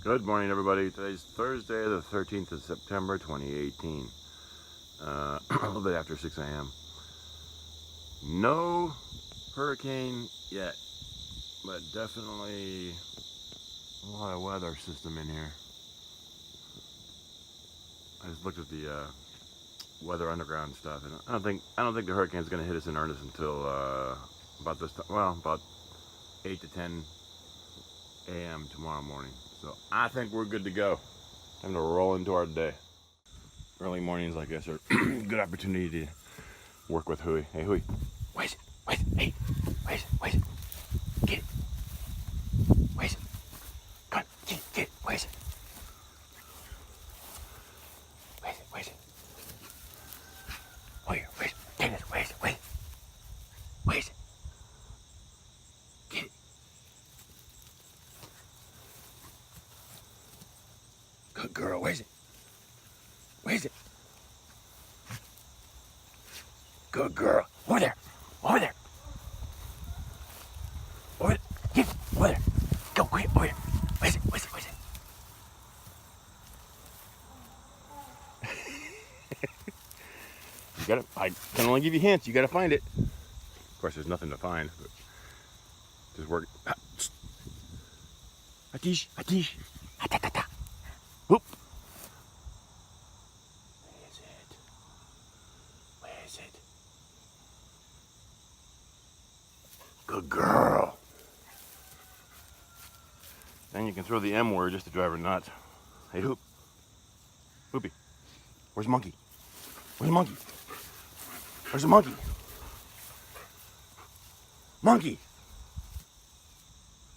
Good morning, everybody. Today's Thursday, the 13th of September, 2018. A little bit after 6 a.m. No hurricane yet, but definitely a lot of weather system in here. I just looked at the weather underground stuff, and I don't think the hurricane's going to hit us in earnest until about this time. Well, about 8 to 10 a.m. tomorrow morning. So I think we're good to go. Time to roll into our day. Early mornings, I guess, are a good opportunity to work with Hooey. Hey, Hooey. Where's it? Where's it? Hey, where's it? Where's it? Get it. Where's it? Come on, get it. Where's it? Where's it? Where's it? Where's it? Get it. Where's it? Where's it? Where's it? Get it. Good girl. Where's it? Where's it? Good girl. Over there. Over there. Over there. Get it. Over there. Go quick. Over there. Where's it? Where's it? Where's it? You gotta. I can only give you hints. You gotta find it. Of course, there's nothing to find. But just work. Atish. Atish. Atatata. Whoop. Where is it? Where is it? Good girl. Then you can throw the M word just to drive her nuts. Hey, Hoop. Hoopy. Where's the monkey? Where's the monkey? Where's the monkey? Monkey!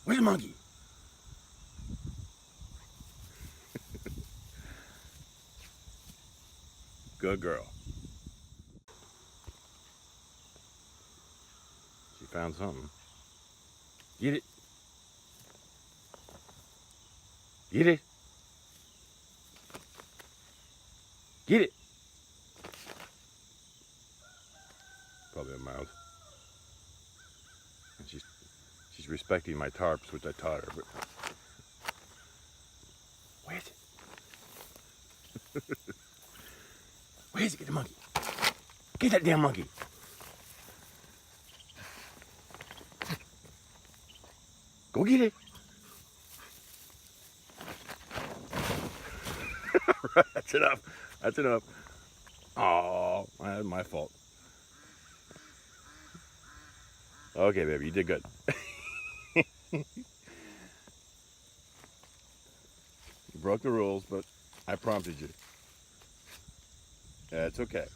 Where's the monkey? Good girl. She found something. Get it. Get it. Get it. Probably a mouse. And she's respecting my tarps, which I taught her, but where is it? Where is it? Get the monkey. Get that damn monkey. Go get it. That's enough. That's enough. Oh, that's my fault. Okay, baby, you did good. You broke the rules, but I prompted you. It's okay.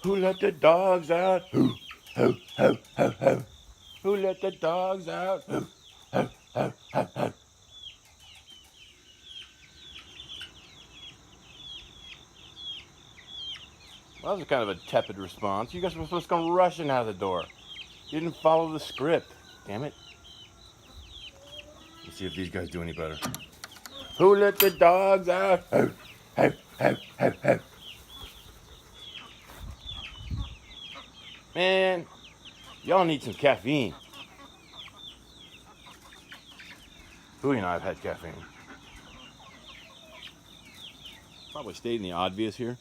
Who let the dogs out? Who, who, who, who, who? Who let the dogs out? Who, who, who, who, who? Well, that was kind of a tepid response. You guys were supposed to come rushing out of the door. You didn't follow the script. Damn it. Let's see if these guys do any better. Who let the dogs out? Who, who, who, who, who? Man, y'all need some caffeine. Hooey and I have had caffeine. Probably stating the obvious here,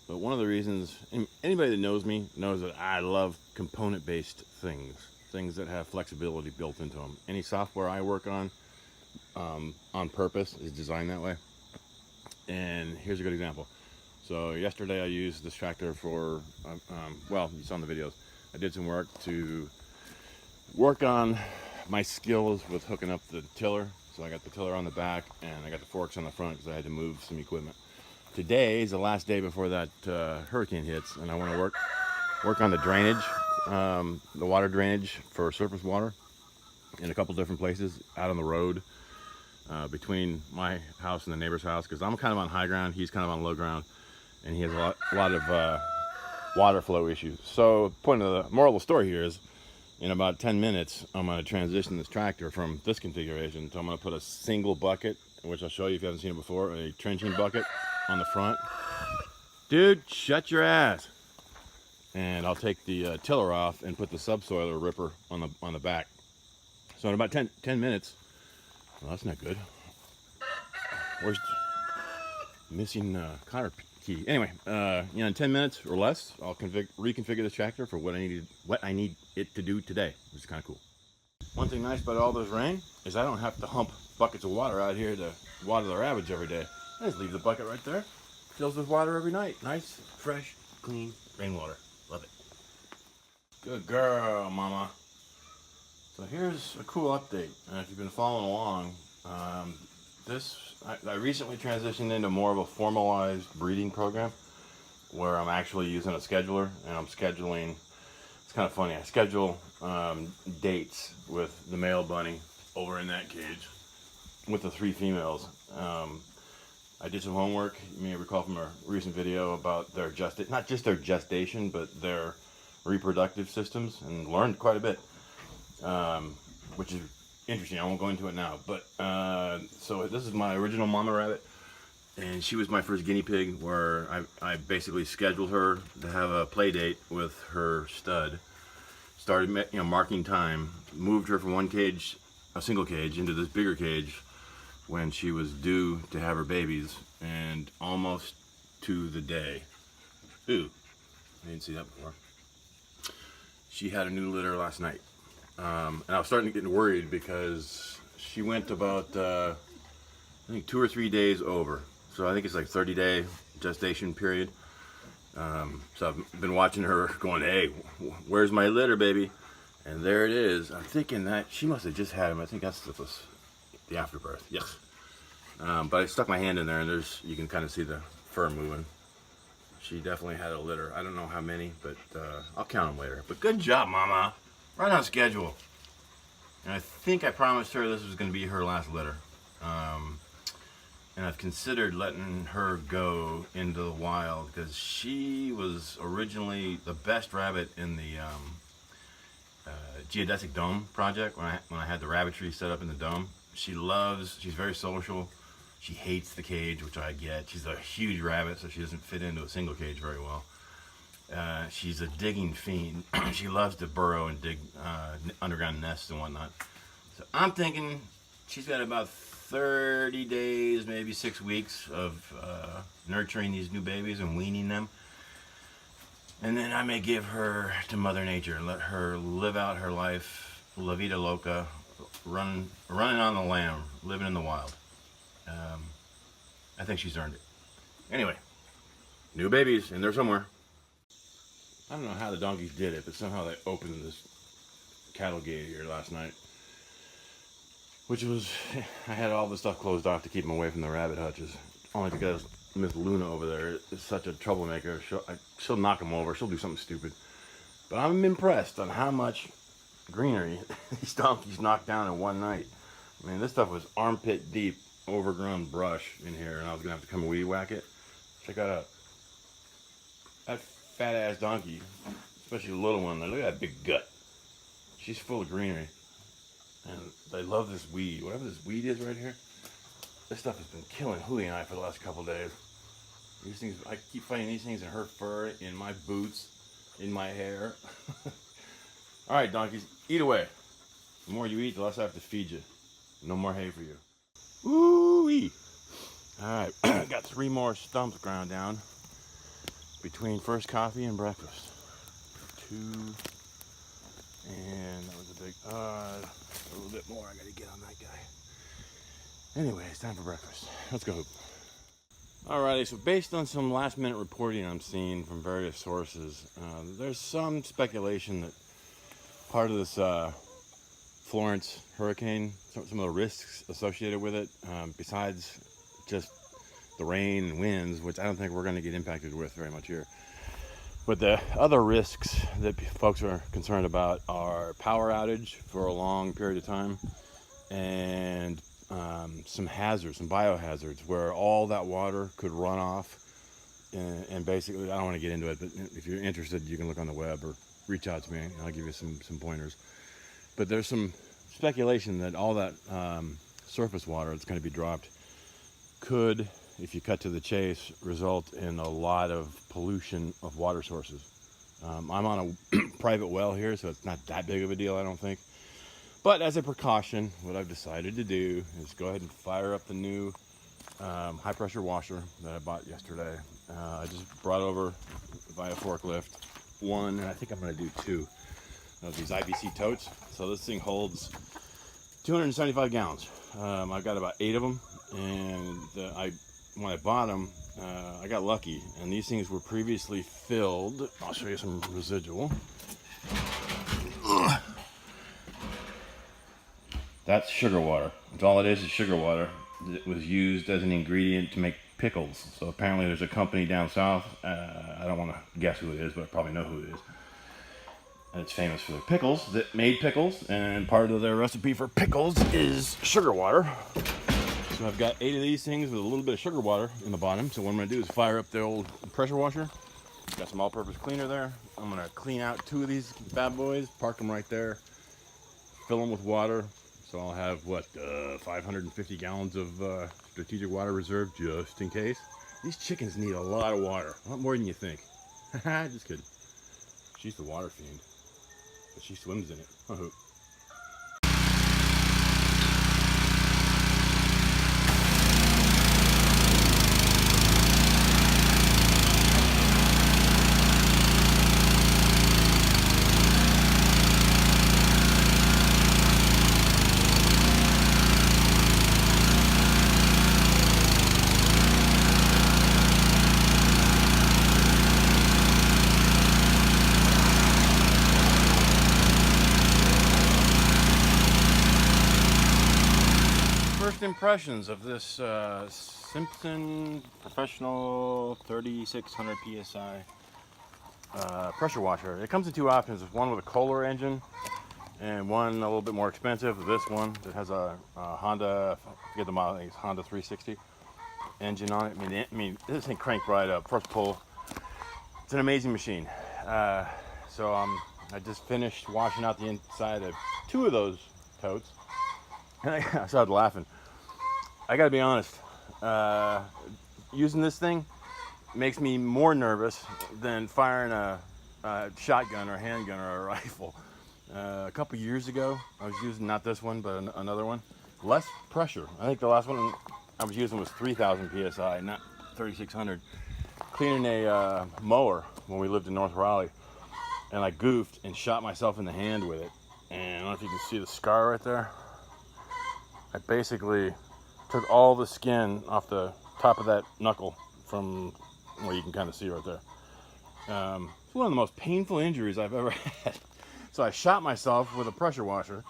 but one of the reasons, anybody that knows me knows that I love component-based things that have flexibility built into them. Any software I work on purpose is designed that way. And here's a good example. So yesterday I used this tractor for, well, you saw in the videos, I did some work to work on my skills with hooking up the tiller. So I got the tiller on the back and I got the forks on the front because I had to move some equipment. Today is the last day before that hurricane hits, and I want to work on the drainage, the water drainage for surface water in a couple different places out on the road between my house and the neighbor's house, because I'm kind of on high ground, he's kind of on low ground, and he has a lot of water flow issues. So point of the moral of the story here is, in about 10 minutes, I'm going to transition this tractor from this configuration to I'm going to put a single bucket, which I'll show you if you haven't seen it before, a trenching bucket on the front. Dude, shut your ass. And I'll take the tiller off and put the subsoiler ripper on the back. So in about 10 minutes, well, that's not good. Where's missing cotter key? Anyway, you know, in 10 minutes or less, I'll reconfigure this tractor for what I need it to do today, which is kind of cool. One thing nice about all this rain is I don't have to hump buckets of water out here to water the rabbits every day. I just leave the bucket right there. Fills with water every night. Nice, fresh, clean rainwater. Love it. Good girl, mama. So here's a cool update. And if you've been following along, I recently transitioned into more of a formalized breeding program where I'm actually using a scheduler and I'm scheduling. It's kind of funny. I schedule dates with the male bunny over in that cage with the 3 females. I did some homework. You may recall from a recent video about their not just their gestation, but their reproductive systems, and learned quite a bit, which is interesting. I won't go into it now, but so this is my original mama rabbit, and she was my first guinea pig, where I basically scheduled her to have a play date with her stud. Started, you know, marking time, moved her from one cage, a single cage, into this bigger cage when she was due to have her babies, and almost to the day. Ooh, I didn't see that before. She had a new litter last night. And I was starting to get worried because she went about, I think 2 or 3 days over. So I think it's like 30-day gestation period. So I've been watching her going, hey, where's my litter, baby? And there it is. I'm thinking that she must have just had him. I think that's the afterbirth. Yes. But I stuck my hand in there, and you can kind of see the fur moving. She definitely had a litter. I don't know how many, but I'll count them later. But good job, mama. Right on schedule. And I think I promised her this was going to be her last litter. And I've considered letting her go into the wild because she was originally the best rabbit in the geodesic dome project when I had the rabbitry set up in the dome. She's very social. She hates the cage, which I get. She's a huge rabbit, so she doesn't fit into a single cage very well. She's a digging fiend. She loves to burrow and dig underground nests and whatnot. So I'm thinking she's got about 30 days, maybe 6 weeks of nurturing these new babies and weaning them. And then I may give her to Mother Nature and let her live out her life, la vida loca, running on the lam, living in the wild. I think she's earned it. Anyway, new babies in there somewhere. I don't know how the donkeys did it, but somehow they opened this cattle gate here last night. Which was, I had all the stuff closed off to keep them away from the rabbit hutches. Only because Miss Luna over there is such a troublemaker. She'll knock them over. She'll do something stupid. But I'm impressed on how much greenery these donkeys knocked down in one night. I mean, this stuff was armpit deep, overgrown brush in here, and I was going to have to come and weed whack it. Check that out. That fat ass donkey, especially the little one, look at that big gut. She's full of greenery. And they love this weed. Whatever this weed is right here, this stuff has been killing Hooey and I for the last couple of days. These things, I keep finding these things in her fur, in my boots, in my hair. All right, donkeys, eat away. The more you eat, the less I have to feed you. No more hay for you. Woo-wee. All right, got 3 more stumps ground down between first coffee and breakfast. 2, and that was a big, a little bit more. I gotta get on that guy. Anyway, it's time for breakfast. Let's go. Alrighty, so based on some last minute reporting I'm seeing from various sources, there's some speculation that part of this Florence hurricane, some of the risks associated with it, besides just the rain and winds, which I don't think we're going to get impacted with very much here. But the other risks that folks are concerned about are power outage for a long period of time, and some hazards, some biohazards, where all that water could run off. And basically, I don't want to get into it, but if you're interested, you can look on the web or reach out to me, and I'll give you some pointers. But there's some speculation that all that surface water that's going to be dropped could, if you cut to the chase, result in a lot of pollution of water sources. I'm on a private well here, so it's not that big of a deal, I don't think. But as a precaution, what I've decided to do is go ahead and fire up the new high pressure washer that I bought yesterday. I just brought over via forklift one, and I think I'm going to do two of these IBC totes. So this thing holds 275 gallons. I've got about 8 of them, and when I bought them, I got lucky, and these things were previously filled. I'll show you some residual. That's sugar water. That's all it is sugar water. It was used as an ingredient to make pickles. So apparently there's a company down south, I don't want to guess who it is, but I probably know who it is. And it's famous for their pickles, that made pickles, and part of their recipe for pickles is sugar water. So I've got 8 of these things with a little bit of sugar water in the bottom. So what I'm going to do is fire up the old pressure washer. Got some all-purpose cleaner there. I'm going to clean out 2 of these bad boys, park them right there, fill them with water. So I'll have, 550 gallons of strategic water reserve just in case. These chickens need a lot of water, a lot more than you think. Just kidding. She's the water fiend, but she swims in it. First impressions of this Simpson Professional 3600 PSI pressure washer. It comes in 2 options. There's one with a Kohler engine and one a little bit more expensive. This one that has a Honda, I forget the model, I think it's Honda 360 engine on it. I mean, this thing cranked right up, first pull. It's an amazing machine. So I just finished washing out the inside of 2 of those totes, and I started laughing. I gotta be honest, using this thing makes me more nervous than firing a shotgun or handgun or a rifle. A couple years ago, I was using not this one, but another one. Less pressure. I think the last one I was using was 3,000 PSI, not 3,600. Cleaning a mower when we lived in North Raleigh, and I goofed and shot myself in the hand with it. And I don't know if you can see the scar right there. I basically took all the skin off the top of that knuckle from where you can kind of see right there. It's one of the most painful injuries I've ever had. So I shot myself with a pressure washer.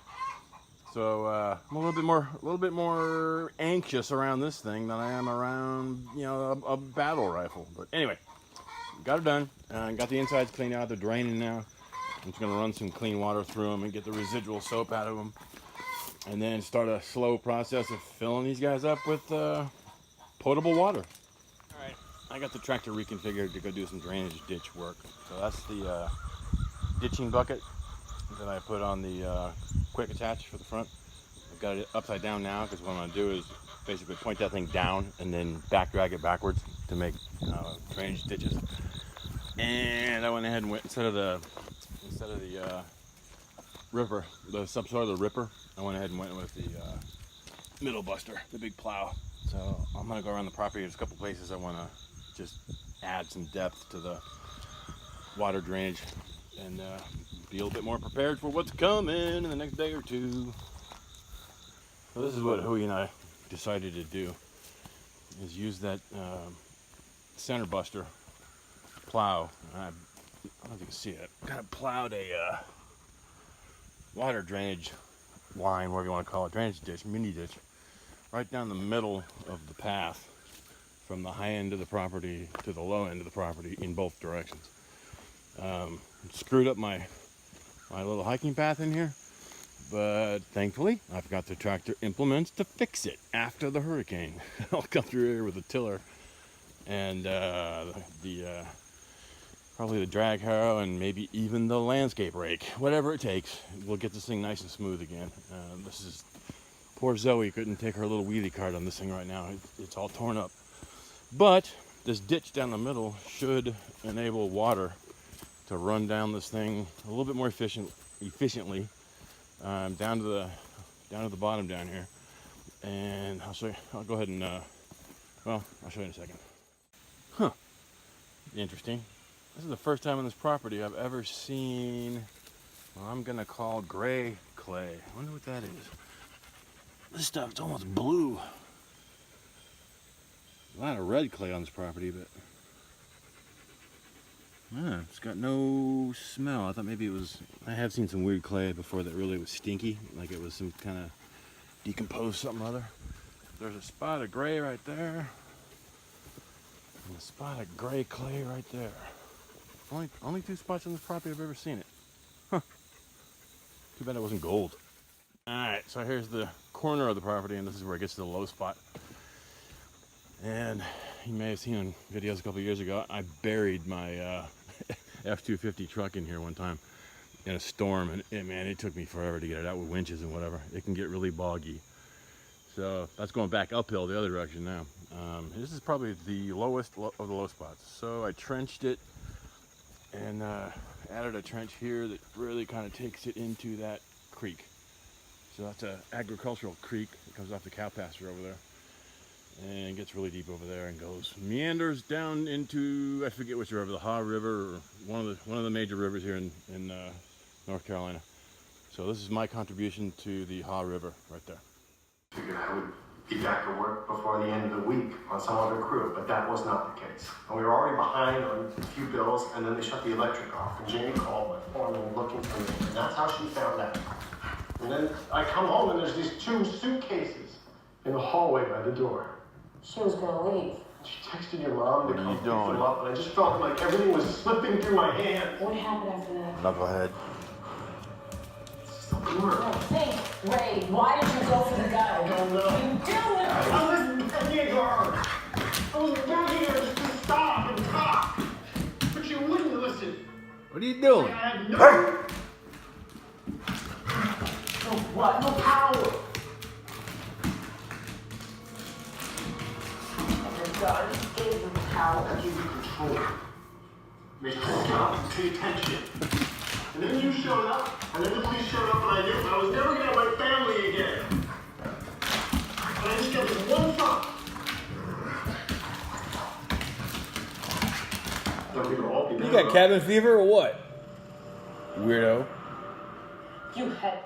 So I'm a little bit more anxious around this thing than I am around, a battle rifle. But anyway, got it done. Got the insides cleaned out. They're draining now. I'm just gonna run some clean water through them and get the residual soap out of them, and then start a slow process of filling these guys up with potable water. All right, I got the tractor reconfigured to go do some drainage ditch work. So that's the ditching bucket that I put on the quick attach for the front. I've got it upside down now because what I'm going to do is basically point that thing down and then back drag it backwards to make drainage ditches. And I went ahead and went instead of the ripper, the subsoil, the ripper, I went ahead and went with the middle buster, the big plow. So I'm going to go around the property. There's a couple places I want to just add some depth to the water drainage and be a little bit more prepared for what's coming in the next day or two. So this is what Hooey and I decided to do, is use that center buster plow. I don't know if you can see it. Kind of plowed a water drainage line, whatever you want to call it, drainage ditch, mini ditch, right down the middle of the path from the high end of the property to the low end of the property in both directions. Screwed up my little hiking path in here, but thankfully I've got the tractor implements to fix it after the hurricane. I'll come through here with a tiller and probably the drag harrow and maybe even the landscape rake, whatever it takes. We'll get this thing nice and smooth again. Poor Zoe couldn't take her little wheelie cart on this thing right now. It's all torn up. But this ditch down the middle should enable water to run down this thing a little bit more efficiently down to the bottom down here, and I'll show you. I'll go ahead and well, I'll show you in a second. Huh? Interesting. This is the first time on this property I've ever seen. Well, I'm gonna call gray clay. I wonder what that is. This stuff, it's almost blue. A lot of red clay on this property, but it's got no smell. I thought maybe it was, I have seen some weird clay before that really was stinky, like it was some kind of decomposed something or other. There's a spot of gray right there, and a spot of gray clay right there. Only 2 spots on this property I've ever seen it. Huh. Too bad it wasn't gold. Alright, so here's the corner of the property, and this is where it gets to the low spot. And you may have seen on videos a couple years ago, I buried my F-250 truck in here one time in a storm, and man, it took me forever to get it out with winches and whatever. It can get really boggy. So that's going back uphill the other direction now. This is probably the lowest of the low spots. So I trenched it and added a trench here that really kind of takes it into that creek. So that's an agricultural creek that comes off the cow pasture over there, and gets really deep over there and meanders down into, I forget which river, the Haw River, or one of the major rivers here in North Carolina. So this is my contribution to the Haw River right there. Figured I would be back to work before the end of the week on some other crew, but that was not the case. And we were already behind on a few bills, and then they shut the electric off, and Jamie called my foreman looking for me, and that's how she found out. And then I come home, and there's these 2 suitcases in the hallway by the door. She was gonna leave. She texted your mom to come pick them up, and I just felt like everything was slipping through my hand. What happened after that? Knucklehead. Hey, Ray, why did you go for the guy? I don't know. You do it! I was begging her. I was begging her just to stop and talk. But she wouldn't listen. What are you doing? I had no what? No power. And God gave you the power. I give you control. Make you stop and pay attention. And then you showed up, and then the police showed up, and I knew I was never gonna have my family again. And I just got this one thought. That we would all be You got cabin fever or what? Weirdo. You had